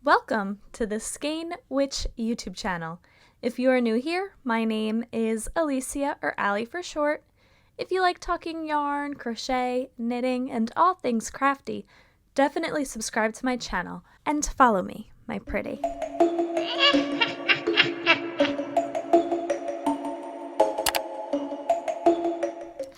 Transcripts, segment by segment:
Welcome to the Skein Witch YouTube channel. If you are new here, my name is Alicia, or Allie for short. If you like talking yarn, crochet, knitting, and all things crafty, definitely subscribe to my channel and follow me, my pretty.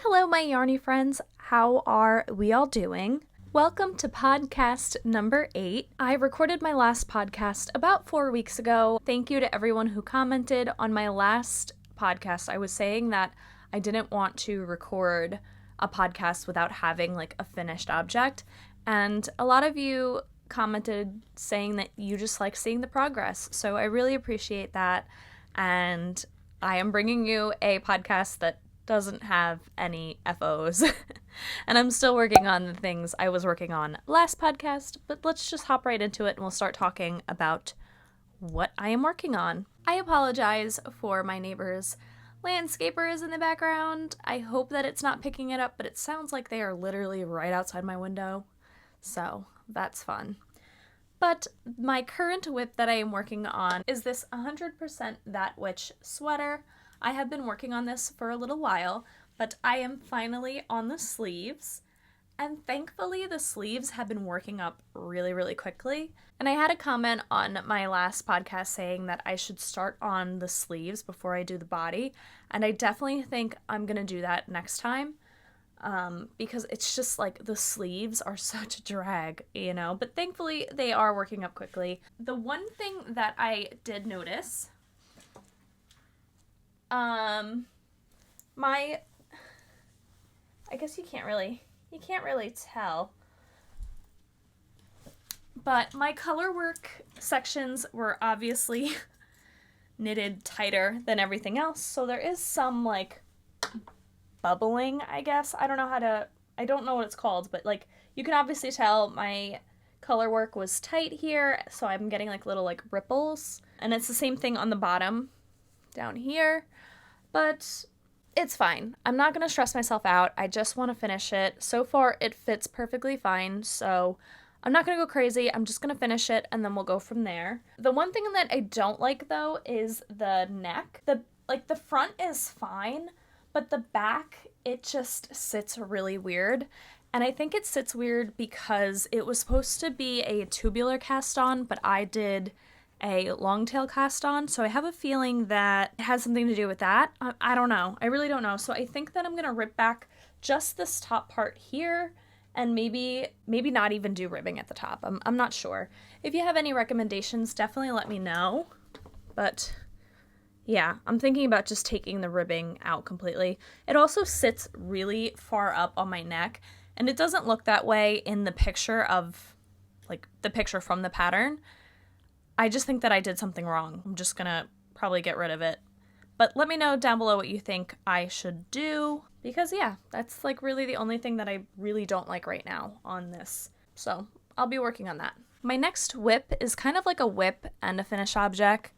Hello, my yarny friends. How are we all doing? Welcome to podcast number 8. I recorded my last podcast about 4 weeks ago. Thank you to everyone who commented on my last podcast. I was saying that I didn't want to record a podcast without having like a finished object. And a lot of you commented saying that you just like seeing the progress. So I really appreciate that. And I am bringing you a podcast that doesn't have any FOs. And I'm still working on the things I was working on last podcast, but let's just hop right into it and we'll start talking about what I am working on. I apologize for my neighbor's landscapers in the background. I hope that it's not picking it up, but it sounds like they are literally right outside my window. So that's fun. But my current whip that I am working on is this 100% That Witch sweater. I have been working on this for a little while, but I am finally on the sleeves, and thankfully the sleeves have been working up really quickly. And I had a comment on my last podcast saying that I should start on the sleeves before I do the body, and I definitely think I'm gonna do that next time, because it's just like the sleeves are such a drag, you know, but thankfully they are working up quickly. The one thing that I did notice, I guess you can't really tell, but my color work sections were obviously knitted tighter than everything else, so there is some like bubbling, I guess. I don't know what it's called, but like you can obviously tell my color work was tight here, so I'm getting like little like ripples, and it's the same thing on the bottom down here, but it's fine. I'm not going to stress myself out. I just want to finish it. So far, it fits perfectly fine, so I'm not going to go crazy. I'm just going to finish it, and then we'll go from there. The one thing that I don't like, though, is the neck. The front is fine, but the back, it just sits really weird. And I think it sits weird because it was supposed to be a tubular cast on, but I did a long tail cast on, so I have a feeling that it has something to do with that. I don't know. I really don't know. So I think that I'm gonna rip back just this top part here, and maybe not even do ribbing at the top. I'm not sure. If you have any recommendations, definitely let me know. But yeah, I'm thinking about just taking the ribbing out completely. It also sits really far up on my neck, and it doesn't look that way in the picture of, like, the picture from the pattern. I just think that I did something wrong. I'm just gonna probably get rid of it. But let me know down below what you think I should do, because yeah, that's like really the only thing that I really don't like right now on this. So I'll be working on that. My next whip is kind of like a whip and a finished object.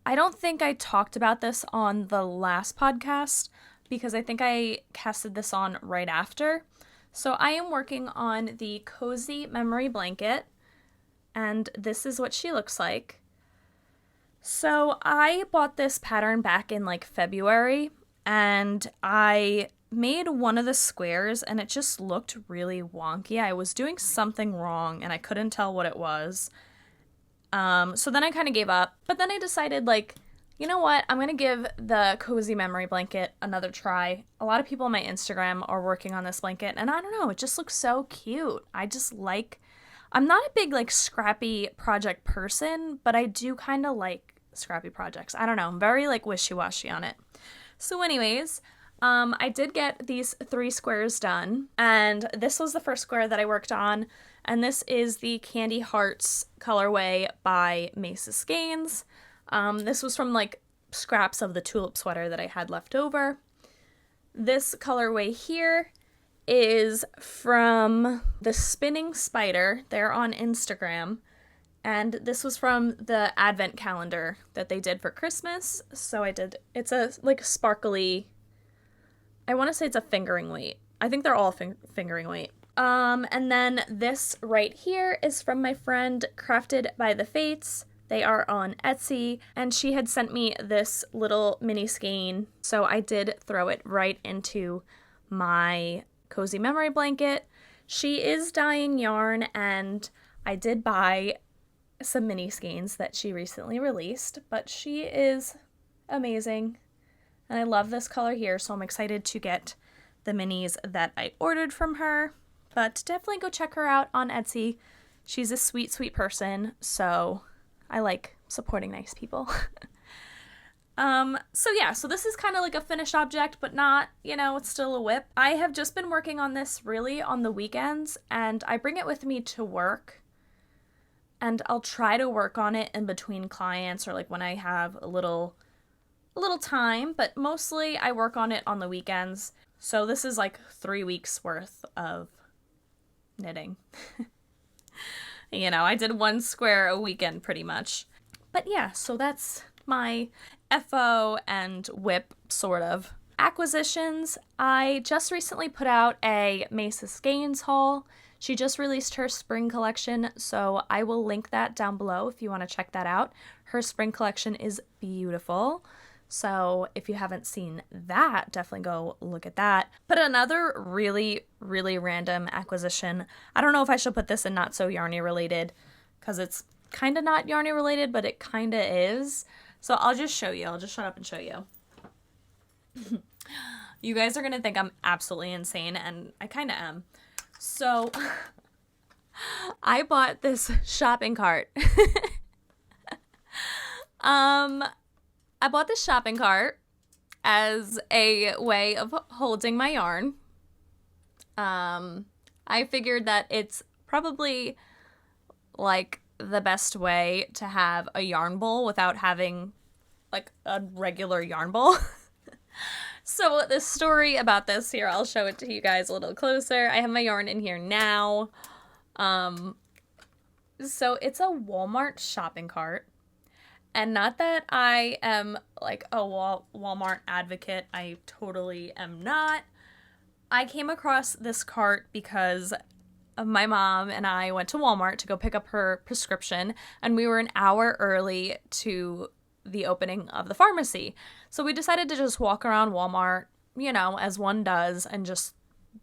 I don't think I talked about this on the last podcast because I think I casted this on right after. So I am working on the Cozy Memory Blanket, and this is what she looks like. So I bought this pattern back in like February, and I made one of the squares and it just looked really wonky. I was doing something wrong and I couldn't tell what it was. So then I kind of gave up, but then I decided, like, you know what? I'm going to give the Cozy Memory Blanket another try. A lot of people on my Instagram are working on this blanket, and I don't know, it just looks so cute. I'm not a big, like, scrappy project person, but I do kind of like scrappy projects. I don't know. I'm very, like, wishy-washy on it. So anyways, I did get these 3 squares done, and this was the first square that I worked on, and this is the Candy Hearts colorway by Mace of Skeins. This was from, like, scraps of the Tulip sweater that I had left over. This colorway here is from the Spinning Spider. They're on Instagram, and this was from the advent calendar that they did for Christmas. So it's a like sparkly, I want to say it's a fingering weight. I think they're all fingering weight. And then this right here is from my friend CraftedByTheFates. They are on Etsy, and she had sent me this little mini skein, so I did throw it right into my cozy memory blanket. She is dyeing yarn, and I did buy some mini skeins that she recently released, but she is amazing, and I love this color here, so I'm excited to get the minis that I ordered from her. But definitely go check her out on Etsy. She's a sweet, sweet person, so I like supporting nice people. So this is kind of like a finished object, but not, it's still a whip. I have just been working on this really on the weekends, and I bring it with me to work, and I'll try to work on it in between clients or like when I have a little time, but mostly I work on it on the weekends. So this is like 3 weeks worth of knitting. I did 1 square a weekend pretty much. But yeah, so that's my FO and whip sort of acquisitions. I just recently put out a Mace of Skeins haul. She just released her spring collection, so I will link that down below if you want to check that out. Her spring collection is beautiful. So if you haven't seen that, definitely go look at that. But another really, really random acquisition. I don't know if I should put this in not so yarny related, because it's kind of not yarny related, but it kind of is. So I'll just show you. I'll just shut up and show you. You guys are going to think I'm absolutely insane, and I kind of am. So I bought this shopping cart. I bought this shopping cart as a way of holding my yarn. I figured that it's probably like the best way to have a yarn bowl without having like a regular yarn bowl. So the story about this here, I'll show it to you guys a little closer. I have my yarn in here now. So it's a Walmart shopping cart. And not that I am like a Walmart advocate. I totally am not. I came across this cart because my mom and I went to Walmart to go pick up her prescription, and we were an hour early to the opening of the pharmacy. So we decided to just walk around Walmart, as one does, and just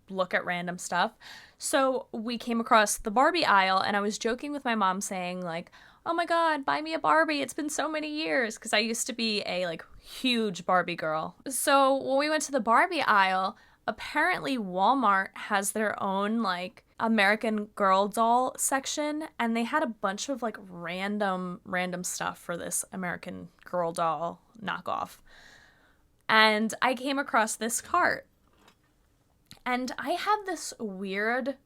look at random stuff. So we came across the Barbie aisle, and I was joking with my mom saying like, oh my God, buy me a Barbie. It's been so many years, because I used to be a like huge Barbie girl. So when we went to the Barbie aisle, apparently Walmart has their own like American Girl doll section, and they had a bunch of like random stuff for this American Girl doll knockoff. And I came across this cart. And I have this weird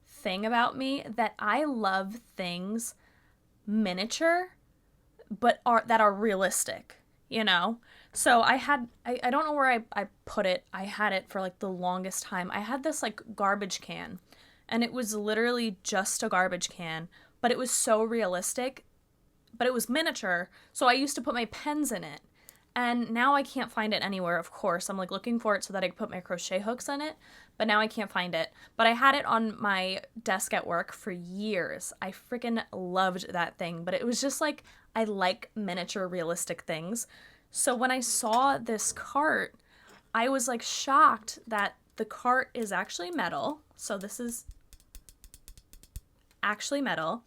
thing about me that I love things miniature but that are realistic, so I don't know where I put it. I had it for like the longest time. I had this like garbage can, and it was literally just a garbage can, but it was so realistic, but it was miniature, so I used to put my pens in it. And now I can't find it anywhere, of course. I'm like looking for it so that I can put my crochet hooks in it, but now I can't find it. But I had it on my desk at work for years. I freaking loved that thing, but it was just like, I like miniature realistic things. So when I saw this cart, I was like shocked that the cart is actually metal. So this is actually metal,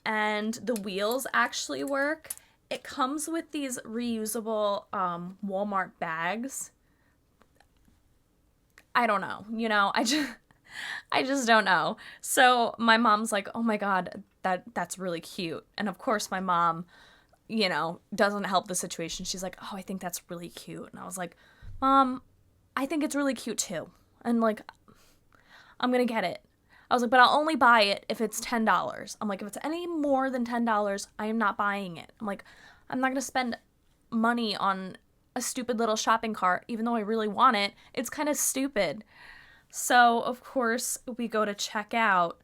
and the wheels actually work. It comes with these reusable Walmart bags. I don't know, I just don't know. So my mom's like, oh my God, that's really cute. And of course my mom, doesn't help the situation. She's like, oh, I think that's really cute. And I was like, Mom, I think it's really cute too. And like, I'm going to get it. I was like, but I'll only buy it if it's $10. I'm like, if it's any more than $10, I am not buying it. I'm like, I'm not going to spend money on a stupid little shopping cart, even though I really want it. It's kind of stupid. So, of course, we go to check out,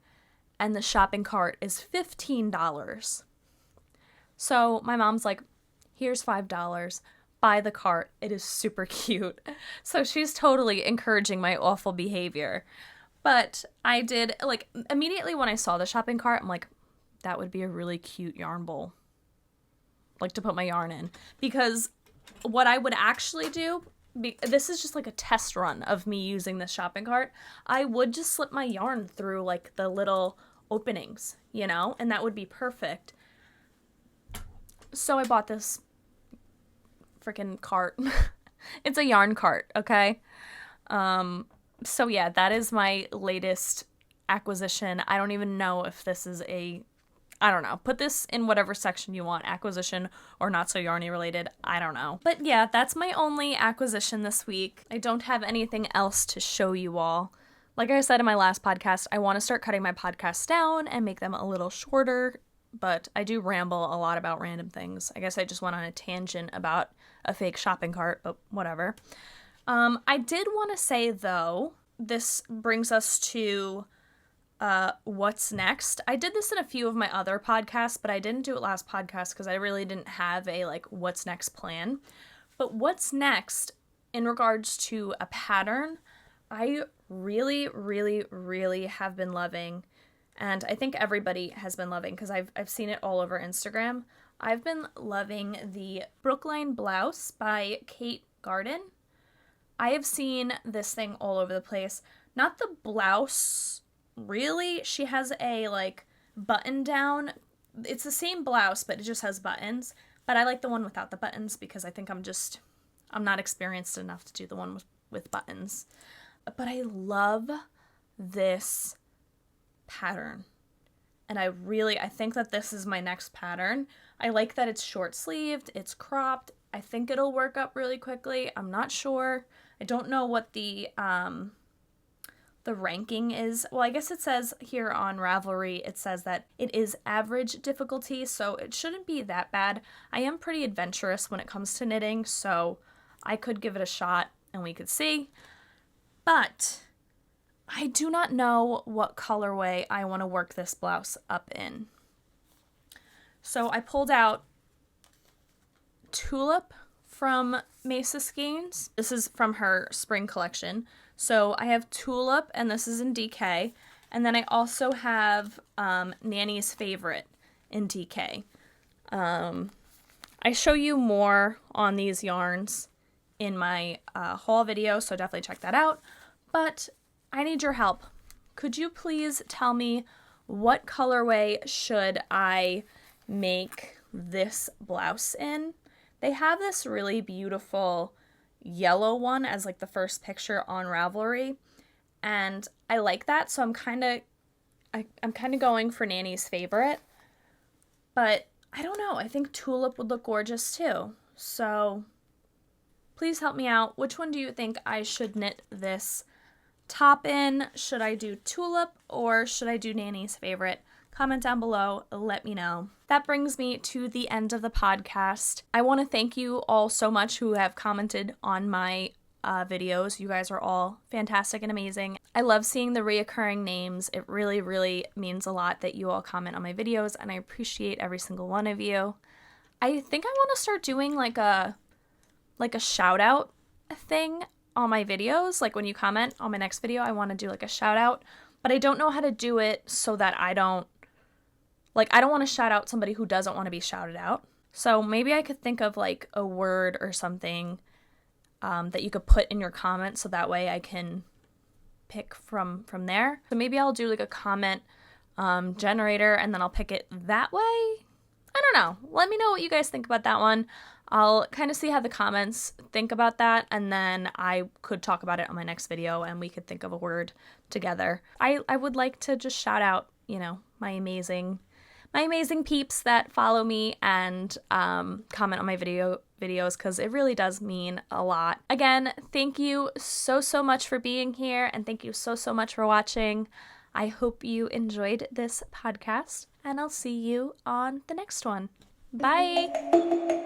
and the shopping cart is $15. So my mom's like, here's $5. Buy the cart. It is super cute. So she's totally encouraging my awful behavior. But I did, like, immediately when I saw the shopping cart, I'm like, that would be a really cute yarn bowl, like, to put my yarn in. Because what I would actually do, this is just like a test run of me using this shopping cart, I would just slip my yarn through, like, the little openings, you know, and that would be perfect. So I bought this freaking cart. It's a yarn cart, okay? So yeah, that is my latest acquisition. I don't even know if this is I don't know. Put this in whatever section you want, acquisition or not so yarny related. I don't know. But yeah, that's my only acquisition this week. I don't have anything else to show you all. Like I said in my last podcast, I want to start cutting my podcasts down and make them a little shorter, but I do ramble a lot about random things. I guess I just went on a tangent about a fake shopping cart, but whatever. I did want to say, though, this brings us to what's next. I did this in a few of my other podcasts, but I didn't do it last podcast because I really didn't have a, like, what's next plan. But what's next in regards to a pattern, I really, really, really have been loving, and I think everybody has been loving because I've seen it all over Instagram. I've been loving the Brookline Blouse by Gardin. I have seen this thing all over the place. Not the blouse, really. She has a, like, button down. It's the same blouse, but it just has buttons. But I like the one without the buttons because I think I'm not experienced enough to do the one with buttons. But I love this pattern. And I think that this is my next pattern. I like that it's short-sleeved, it's cropped. I think it'll work up really quickly. I'm not sure. I don't know what the ranking is. Well, I guess it says here on Ravelry, it says that it is average difficulty, so it shouldn't be that bad. I am pretty adventurous when it comes to knitting, so I could give it a shot and we could see. But I do not know what colorway I want to work this blouse up in. So I pulled out Tulip from Mace of Skeins. This is from her spring collection. So I have Tulip, and this is in DK. And then I also have Nanny's Favorite in DK. I show you more on these yarns in my haul video, so definitely check that out. But I need your help. Could you please tell me what colorway should I make this blouse in? They have this really beautiful yellow one as, like, the first picture on Ravelry, and I like that, so I'm kind of going for Nanny's Favorite, but I don't know, I think Tulip would look gorgeous too. So please help me out. Which one do you think I should knit this top in? Should I do Tulip or should I do Nanny's Favorite? Comment down below, let me know. That brings me to the end of the podcast. I want to thank you all so much who have commented on my videos. You guys are all fantastic and amazing. I love seeing the reoccurring names. It really, really means a lot that you all comment on my videos, and I appreciate every single one of you. I think I want to start doing like a shout out thing on my videos. Like when you comment on my next video, I want to do like a shout out, but I don't know how to do it so that I don't want to shout out somebody who doesn't want to be shouted out. So maybe I could think of like a word or something that you could put in your comments so that way I can pick from there. So maybe I'll do like a comment generator and then I'll pick it that way. I don't know. Let me know what you guys think about that one. I'll kind of see how the comments think about that, and then I could talk about it on my next video and we could think of a word together. I would like to just shout out, my amazing peeps that follow me and comment on my videos, because it really does mean a lot. Again, thank you so much for being here, and thank you so much for watching. I hope you enjoyed this podcast, and I'll see you on the next one. Bye!